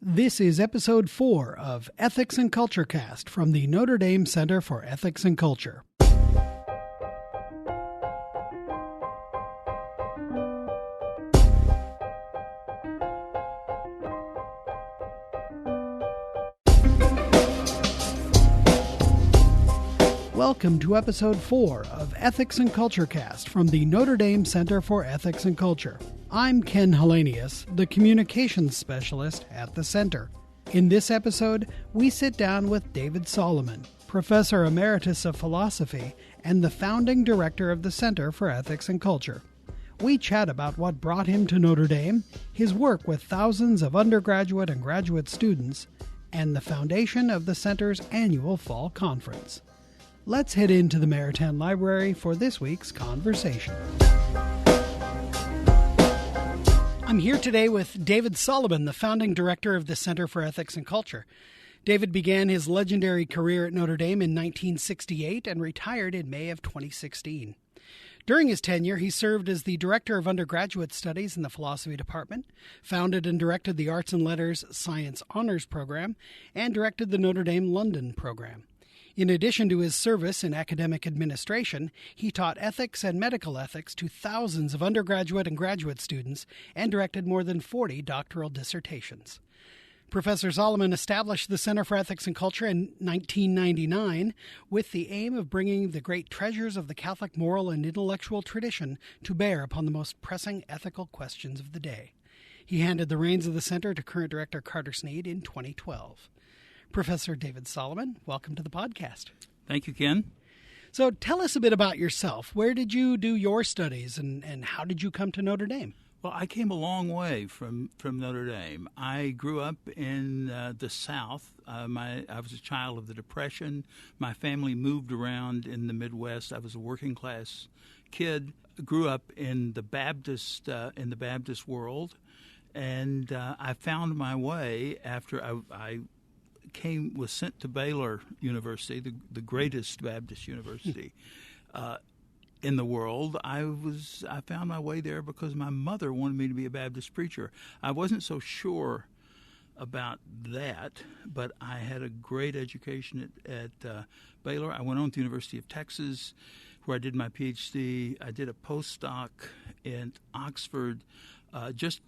This is episode 4 of Ethics and Culture Cast from the Notre Dame Center for Ethics and Culture. Welcome to episode 4 of Ethics and Culture Cast from the Notre Dame Center for Ethics and Culture. I'm Ken Hellenius, the communications specialist at the center. In this episode, we sit down with David Solomon, Professor Emeritus of Philosophy and the founding director of the Center for Ethics and Culture. We chat about what brought him to Notre Dame, his work with thousands of undergraduate and graduate students, and the foundation of the center's annual fall conference. Let's head into the Maritime Library for this week's conversation. I'm here today with David Solomon, the founding director of the Center for Ethics and Culture. David began his legendary career at Notre Dame in 1968 and retired in May of 2016. During his tenure, he served as the Director of Undergraduate Studies in the Philosophy Department, founded and directed the Arts and Letters Science Honors Program, and directed the Notre Dame London Program. In addition to his service in academic administration, he taught ethics and medical ethics to thousands of undergraduate and graduate students and directed more than 40 doctoral dissertations. Professor Solomon established the Center for Ethics and Culture in 1999 with the aim of bringing the great treasures of the Catholic moral and intellectual tradition to bear upon the most pressing ethical questions of the day. He handed the reins of the center to current director Carter Snead in 2012. Professor David Solomon, welcome to the podcast. Thank you, Ken. So tell us a bit about yourself. Where did you do your studies and how did you come to Notre Dame? Well, I came a long way from Notre Dame. I grew up in the South. I was a child of the Depression. My family moved around in the Midwest. I was a working class kid. Grew up in the Baptist world, and I found my way after I was sent to Baylor University, the greatest Baptist university in the world. I found my way there because my mother wanted me to be a Baptist preacher. I wasn't so sure about that, but I had a great education at Baylor. I went on to the University of Texas, where I did my PhD. I did a postdoc in Oxford just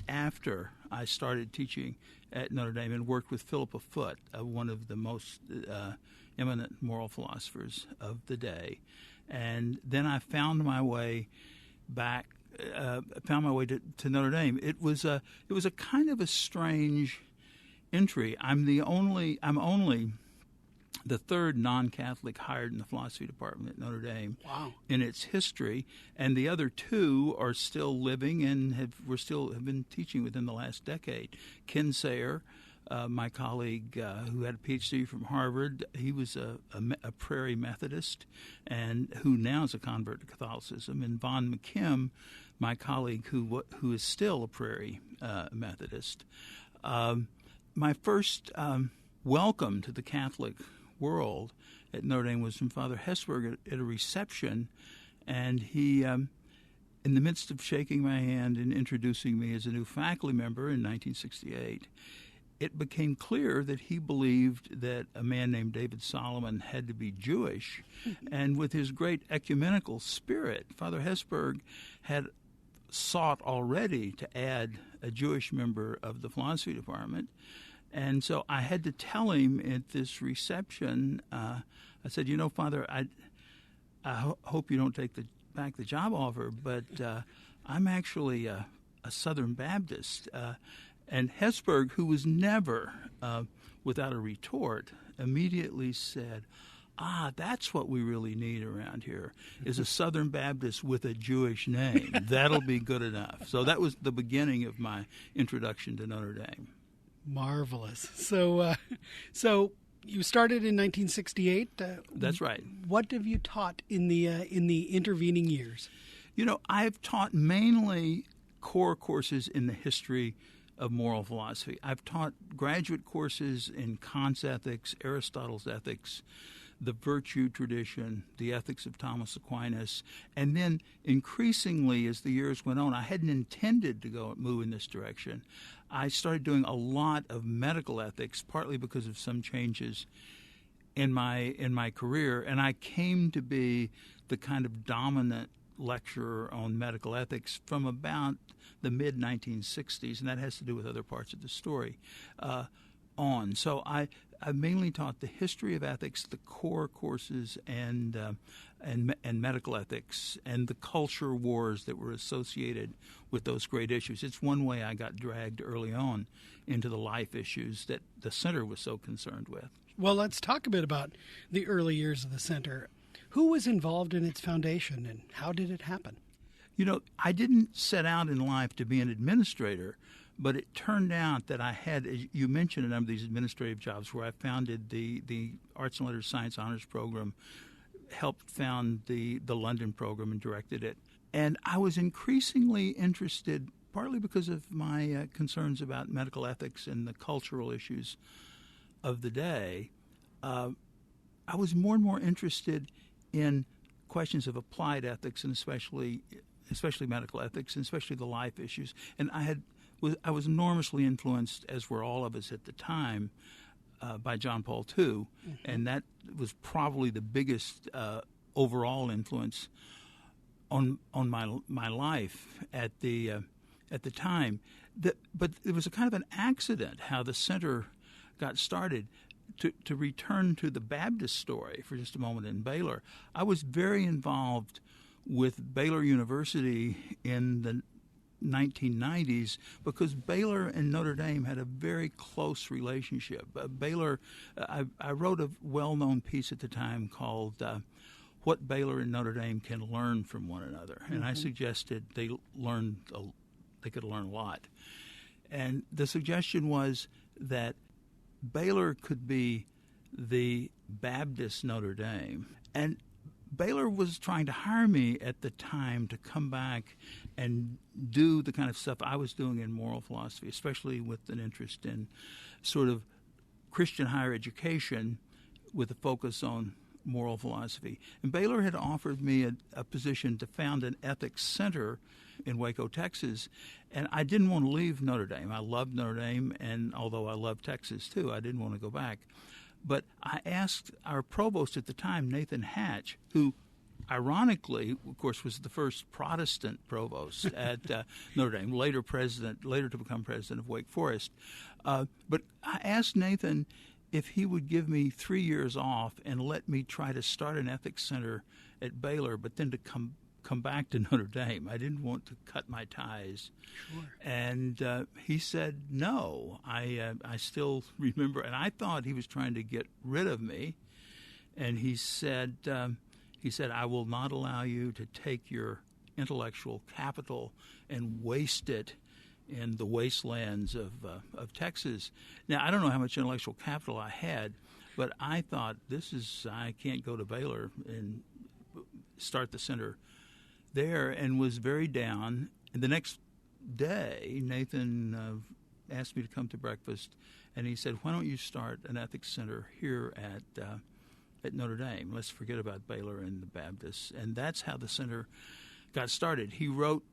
after I started teaching at Notre Dame and worked with Philippa Foot, one of the most eminent moral philosophers of the day. And then I found my way back, to Notre Dame. It was a kind of a strange entry. I'm only the third non-Catholic hired in the philosophy department at Notre Dame. Wow. In its history, and the other two are still living and have been teaching within the last decade. Ken Sayer, my colleague who had a PhD from Harvard, he was a Prairie Methodist and who now is a convert to Catholicism, and Vaughn McKim, my colleague who is still a Prairie Methodist. My first welcome to the Catholic world at Notre Dame was from Father Hesburgh at a reception, and he, in the midst of shaking my hand and introducing me as a new faculty member in 1968, it became clear that he believed that a man named David Solomon had to be Jewish, and with his great ecumenical spirit, Father Hesburgh had sought already to add a Jewish member of the philosophy department. And so I had to tell him at this reception, I said, Father, I hope you don't take back the job offer, but I'm actually a Southern Baptist. And Hesburgh, who was never without a retort, immediately said, that's what we really need around here, is a Southern Baptist with a Jewish name. That'll be good enough. So that was the beginning of my introduction to Notre Dame. Marvelous. So you started in 1968. That's right. What have you taught in the intervening years? I've taught mainly core courses in the history of moral philosophy. I've taught graduate courses in Kant's ethics, Aristotle's ethics, the virtue tradition, the ethics of Thomas Aquinas, and then increasingly as the years went on, I hadn't intended to move in this direction. I started doing a lot of medical ethics, partly because of some changes in my career, and I came to be the kind of dominant lecturer on medical ethics from about the mid-1960s, and that has to do with other parts of the story on. So I mainly taught the history of ethics, the core courses, and medical ethics, and the culture wars that were associated with those great issues. It's one way I got dragged early on into the life issues that the center was so concerned with. Well, let's talk a bit about the early years of the center. Who was involved in its foundation, and how did it happen? You know, I didn't set out in life to be an administrator, but it turned out that I had, as you mentioned, a number of these administrative jobs where I founded the Arts and Letters Science Honors Program, helped found the London Program and directed it. And I was increasingly interested, partly because of my concerns about medical ethics and the cultural issues of the day, I was more and more interested in questions of applied ethics, and especially medical ethics, and especially the life issues. And I was enormously influenced, as were all of us at the time, by John Paul II, mm-hmm. and that was probably the biggest overall influence on my life at the time. But it was a kind of an accident how the center got started. To return to the Baptist story for just a moment in Baylor, I was very involved with Baylor University in the 1990s because Baylor and Notre Dame had a very close relationship. Baylor, I wrote a well-known piece at the time called "What Baylor and Notre Dame Can Learn from One Another," and I suggested they could learn a lot. And the suggestion was that Baylor could be the Baptist Notre Dame. And Baylor was trying to hire me at the time to come back and do the kind of stuff I was doing in moral philosophy, especially with an interest in sort of Christian higher education with a focus on moral philosophy. And Baylor had offered me a position to found an ethics center in Waco, Texas, and I didn't want to leave Notre Dame. I loved Notre Dame, and although I loved Texas too, I didn't want to go back. But I asked our provost at the time, Nathan Hatch, who ironically, of course, was the first Protestant provost at Notre Dame, later to become president of Wake Forest. But I asked Nathan if he would give me 3 years off and let me try to start an ethics center at Baylor, but then to come back to Notre Dame. I didn't want to cut my ties. Sure. And he said no. I still remember, and I thought he was trying to get rid of me. And he said, I will not allow you to take your intellectual capital and waste it in the wastelands of Texas. Now, I don't know how much intellectual capital I had, but I thought I can't go to Baylor and start the center there, and was very down. And the next day, Nathan asked me to come to breakfast, and he said, "Why don't you start an ethics center here at Notre Dame? Let's forget about Baylor and the Baptists." And that's how the center got started. He wrote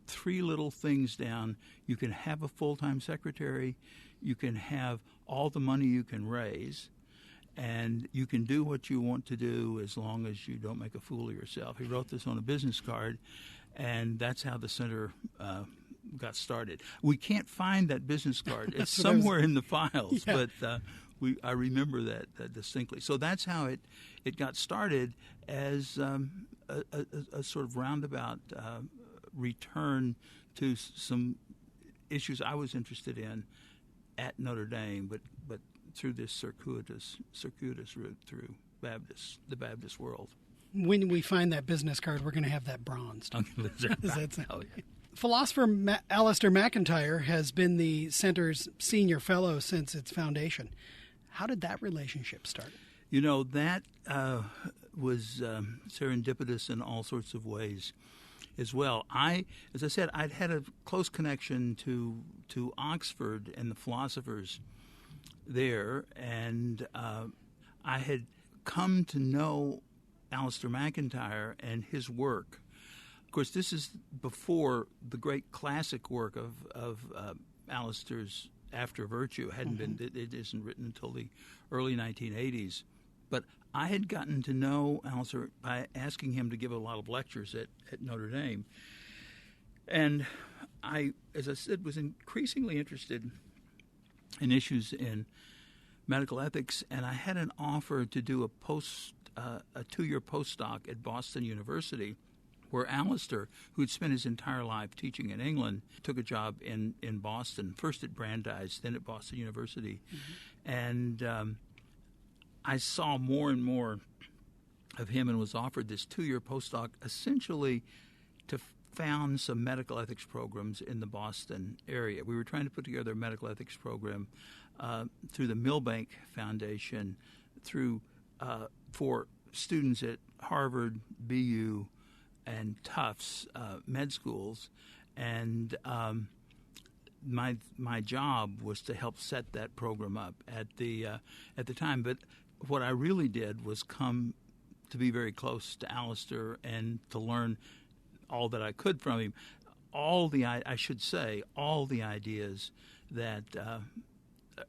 3 little things down. You can have a full-time secretary, you can have all the money you can raise, and you can do what you want to do as long as you don't make a fool of yourself. He wrote this on a business card, and that's how the center got started. We can't find that business card. It's somewhere in the files, yeah. But I remember that distinctly. So that's how it got started as a sort of roundabout return to some issues I was interested in at Notre Dame, but through this circuitous route through the Baptist world. When we find that business card, we're going to have that bronzed. Does that sound? Oh, yeah. Philosopher Alistair McIntyre has been the center's senior fellow since its foundation. How did that relationship start? You know, that was serendipitous in all sorts of ways as well. As I said, I'd had a close connection to Oxford and the philosophers there, and I had come to know Alistair McIntyre and his work Of course, this is before the great classic work of Alistair's After Virtue hadn't been. It isn't written until the early 1980s. But I had gotten to know Alistair by asking him to give a lot of lectures at Notre Dame. And I, as I said, was increasingly interested in issues in medical ethics, and I had an offer to do a 2-year postdoc at Boston University, where Alistair, who'd spent his entire life teaching in England, took a job in Boston, first at Brandeis, then at Boston University. And I saw more and more of him and was offered this 2-year postdoc essentially to found some medical ethics programs in the Boston area. We were trying to put together a medical ethics program through the Milbank Foundation, for students at Harvard, BU, and Tufts med schools, and my job was to help set that program up at the time. But what I really did was come to be very close to Alistair and to learn all that I could from him. All the ideas that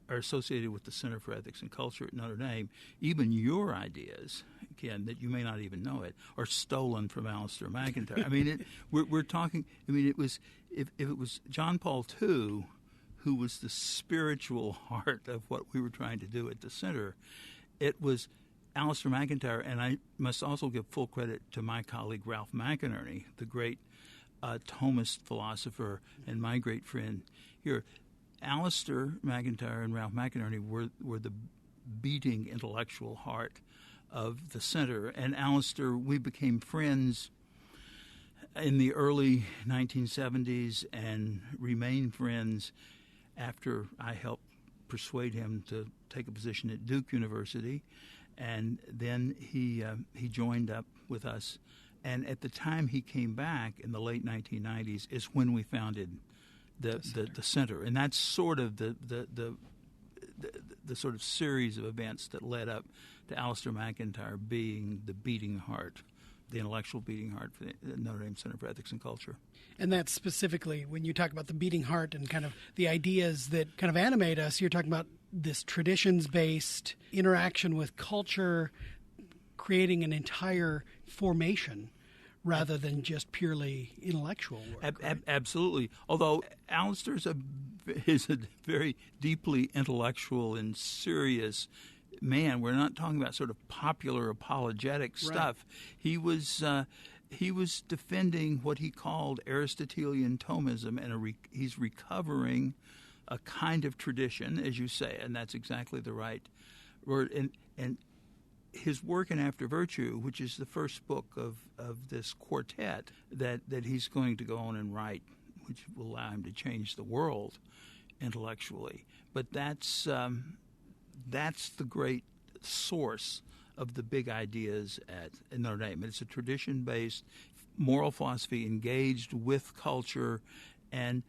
are associated with the Center for Ethics and Culture at Notre Dame, even your ideas, Ken, that you may not even know it, are stolen from Alistair McIntyre. I mean, we're talking. I mean, it was if it was John Paul II, who was the spiritual heart of what we were trying to do at the center, it was Alistair McIntyre, and I must also give full credit to my colleague Ralph McInerney, the great Thomist philosopher and my great friend here. Alistair McIntyre and Ralph McInerney were the beating intellectual heart of the center. And Alistair, we became friends in the early 1970s and remained friends after I helped persuade him to take a position at Duke University. And then he joined up with us. And at the time he came back in the late 1990s is when we founded the center. And that's sort of the sort of series of events that led up to Alistair McIntyre being the beating heart, the intellectual beating heart for the Notre Dame Center for Ethics and Culture. And that's specifically when you talk about the beating heart and kind of the ideas that kind of animate us, you're talking about this traditions-based interaction with culture, creating an entire formation rather than just purely intellectual work. Right? Absolutely. Although Alistair is a very deeply intellectual and serious man. We're not talking about sort of popular apologetic stuff. Right. He was defending what he called Aristotelian Thomism, and he's recovering a kind of tradition, as you say, and that's exactly the right word. And his work in After Virtue, which is the first book of this quartet that he's going to go on and write, which will allow him to change the world intellectually. But that's the great source of the big ideas at Notre Dame. It's a tradition-based moral philosophy engaged with culture, and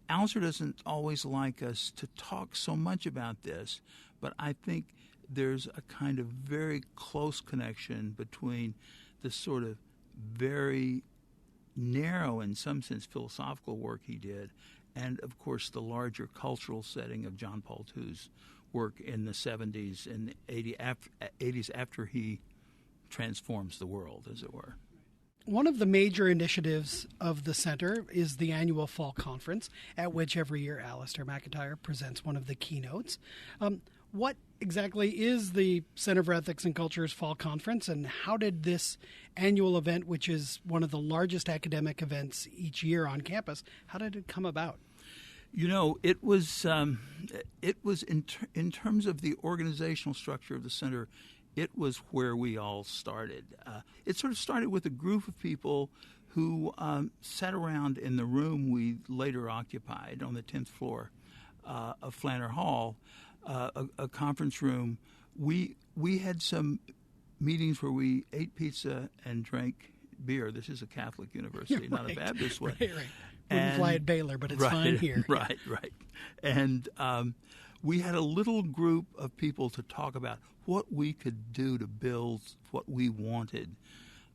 Alistair doesn't always like us to talk so much about this, but I think there's a kind of very close connection between the sort of very narrow, in some sense, philosophical work he did, and, of course, the larger cultural setting of John Paul II's work in the 70s and 80s after he transforms the world, as it were. One of the major initiatives of the Center is the annual Fall Conference, at which every year Alistair McIntyre presents one of the keynotes. What exactly is the Center for Ethics and Culture's Fall Conference, and how did this annual event, which is one of the largest academic events each year on campus, how did it come about? You know, it was in terms of the organizational structure of the center, it was where we all started. It sort of started with a group of people who sat around in the room we later occupied on the 10th floor of Flanner Hall, a conference room. We had some meetings where we ate pizza and drank beer. This is a Catholic university, not a Baptist one. Right. Wouldn't fly at Baylor, but it's fine here. Right. And we had a little group of people to talk about what we could do to build what we wanted,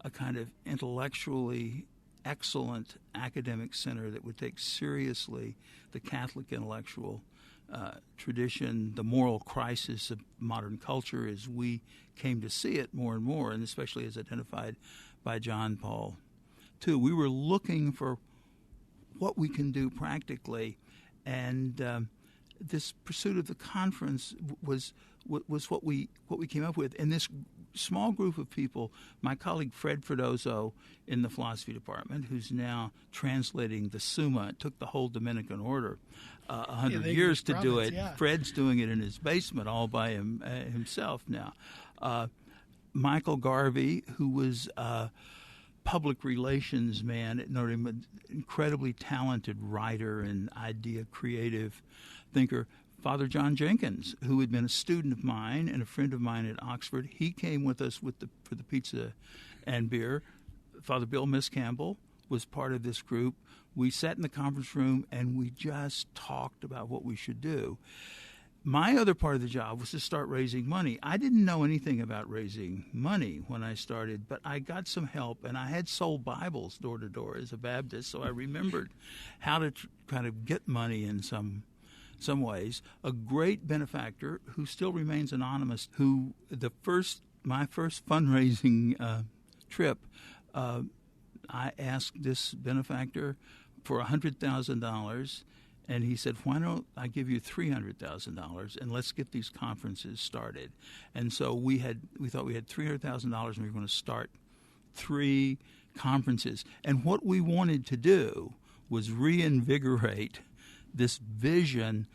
a kind of intellectually excellent academic center that would take seriously the Catholic intellectual tradition, the moral crisis of modern culture as we came to see it more and more, and especially as identified by John Paul II. We were looking for what we can do practically, and this pursuit of the conference was what we came up with. And this small group of people, my colleague Fred Fredoso in the philosophy department, who's now translating the Summa, it took the whole Dominican order 100 years to do it. Yeah. Fred's doing it in his basement all by himself now. Michael Garvey, who was public relations man at Notre Dame, an incredibly talented writer and idea creative thinker. Father John Jenkins, who had been a student of mine and a friend of mine at Oxford, he came with us for the pizza and beer. Father Bill Campbell was part of this group. We sat in the conference room and we just talked about what we should do. My other part of the job was to start raising money. I didn't know anything about raising money when I started, but I got some help, and I had sold Bibles door to door as a Baptist, so I remembered how to kind of get money in some ways. A great benefactor who still remains anonymous, who my first fundraising trip, I asked this benefactor for $100,000, and he said, "Why don't I give you $300,000 and let's get these conferences started?" And so we thought we had $300,000 and we were going to start 3 conferences. And what we wanted to do was reinvigorate this vision,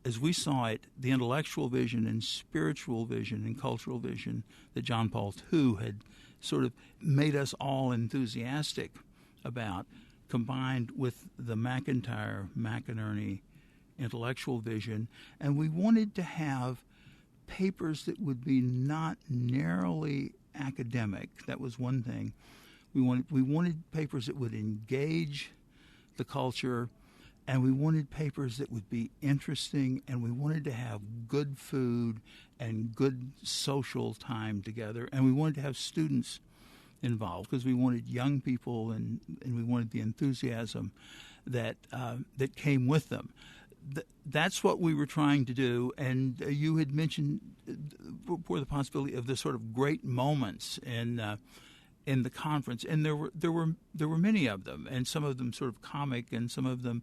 as we saw it, the intellectual vision and spiritual vision and cultural vision that John Paul II had sort of made us all enthusiastic about, combined with the McInerney intellectual vision. And we wanted to have papers that would be not narrowly academic. That was one thing. We wanted papers that would engage the culture, and we wanted papers that would be interesting, and we wanted to have good food and good social time together, and we wanted to have students involved because we wanted young people and we wanted the enthusiasm that came with them. That's what we were trying to do, and you had mentioned before the possibility of the sort of great moments in the conference, and there were many of them, and some of them sort of comic and some of them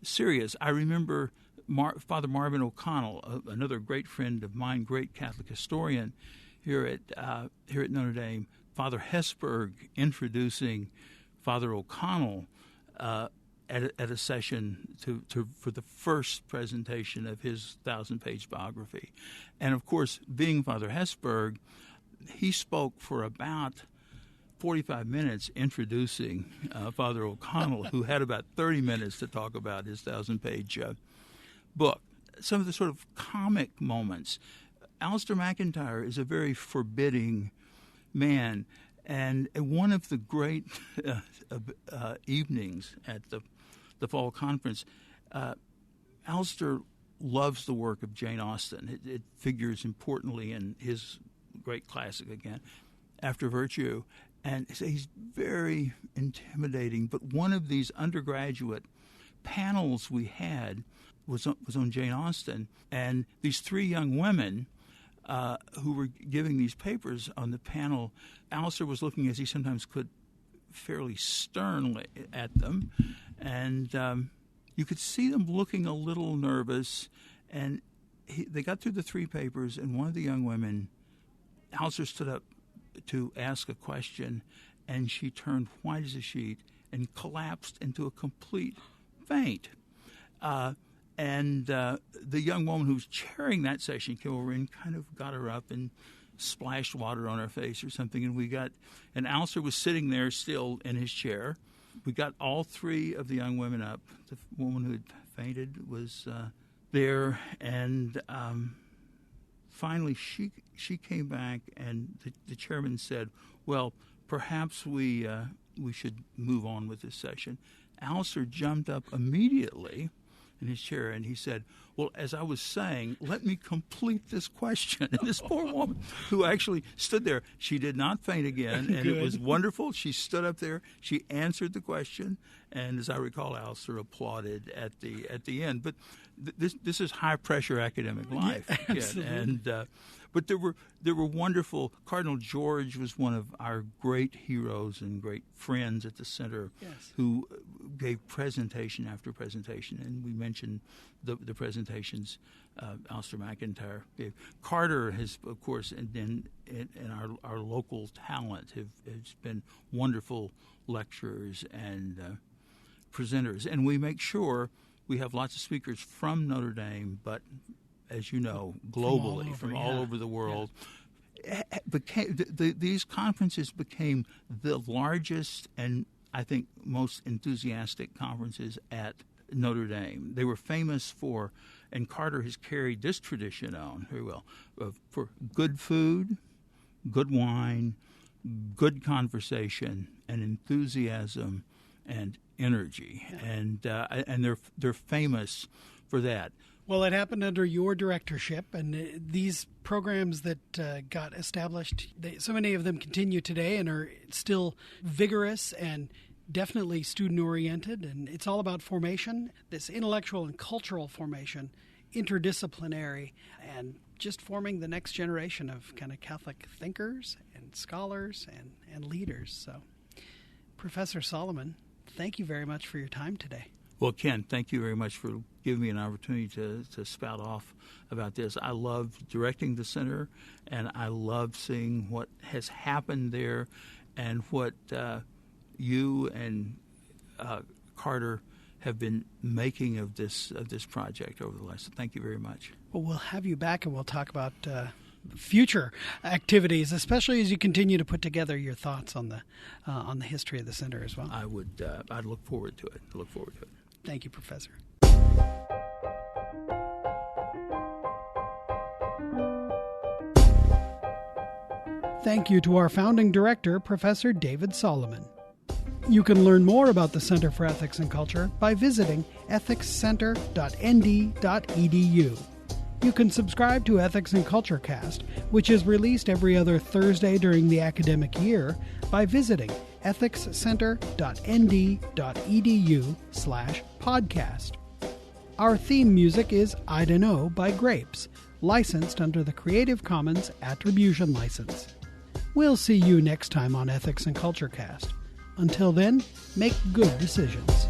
serious. I remember Father Marvin O'Connell, another great friend of mine, great Catholic historian here at Notre Dame, Father Hesburgh introducing Father O'Connell at a session for the first presentation of his 1,000-page biography. And, of course, being Father Hesburgh, he spoke for about 45 minutes introducing Father O'Connell, who had about 30 minutes to talk about his 1,000-page book. Some of the sort of comic moments. Alistair McIntyre is a very forbidding man, and one of the great evenings at the fall conference, Alistair loves the work of Jane Austen. It figures importantly in his great classic again, After Virtue, and he's very intimidating. But one of these undergraduate panels we had was on Jane Austen, and these 3 young women who were giving these papers on the panel, Alistair was looking, as he sometimes could, fairly sternly at them, and you could see them looking a little nervous, and they got through the 3 papers, and one of the young women, Alistair stood up to ask a question, and she turned white as a sheet and collapsed into a complete faint. And the young woman who was chairing that session came over and kind of got her up and splashed water on her face or something. And Alistair was sitting there still in his chair. We got all 3 of the young women up. The woman who had fainted was there. And finally she came back, and the chairman said, "Well, perhaps we should move on with this session." Alistair jumped up immediately, in his chair, and he said, well, as I was saying, let me complete this question. And this poor woman who actually stood there, she did not faint again, and it was wonderful. She stood up there, she answered the question, and as I recall, Alistair applauded at the end. But this is high pressure academic life, yeah, absolutely. and but there were wonderful. Cardinal George was one of our great heroes and great friends at the center, yes, who gave presentation after presentation, and we mentioned the presentations Alistair McIntyre gave. Carter has, of course, and our local talent has been wonderful lecturers and presenters, and we make sure we have lots of speakers from Notre Dame, but as you know, globally, from all over the world. Yeah. These conferences became the largest and I think most enthusiastic conferences at Notre Dame. They were famous for, and Carter has carried this tradition on very well, for good food, good wine, good conversation, and enthusiasm and energy, and they're famous for that. Well, it happened under your directorship, and these programs that got established, so many of them continue today and are still vigorous and definitely student-oriented, and it's all about formation, this intellectual and cultural formation, interdisciplinary, and just forming the next generation of kind of Catholic thinkers and scholars and leaders. So, Professor Solomon, thank you very much for your time today. Well, Ken, thank you very much for giving me an opportunity to spout off about this. I love directing the center, and I love seeing what has happened there and what you and Carter have been making of this project over the last. So thank you very much. Well, we'll have you back, and we'll talk about future activities, especially as you continue to put together your thoughts on the history of the center as well. I'd look forward to it. Thank you, Professor. Thank you to our founding director, Professor David Solomon. You can learn more about the Center for Ethics and Culture by visiting ethicscenter.nd.edu. You can subscribe to Ethics and Culture Cast, which is released every other Thursday during the academic year, by visiting ethicscenter.nd.edu/podcast. Our theme music is I Dunno by Grapes, licensed under the Creative Commons Attribution License. We'll see you next time on Ethics and Culture Cast. Until then, make good decisions.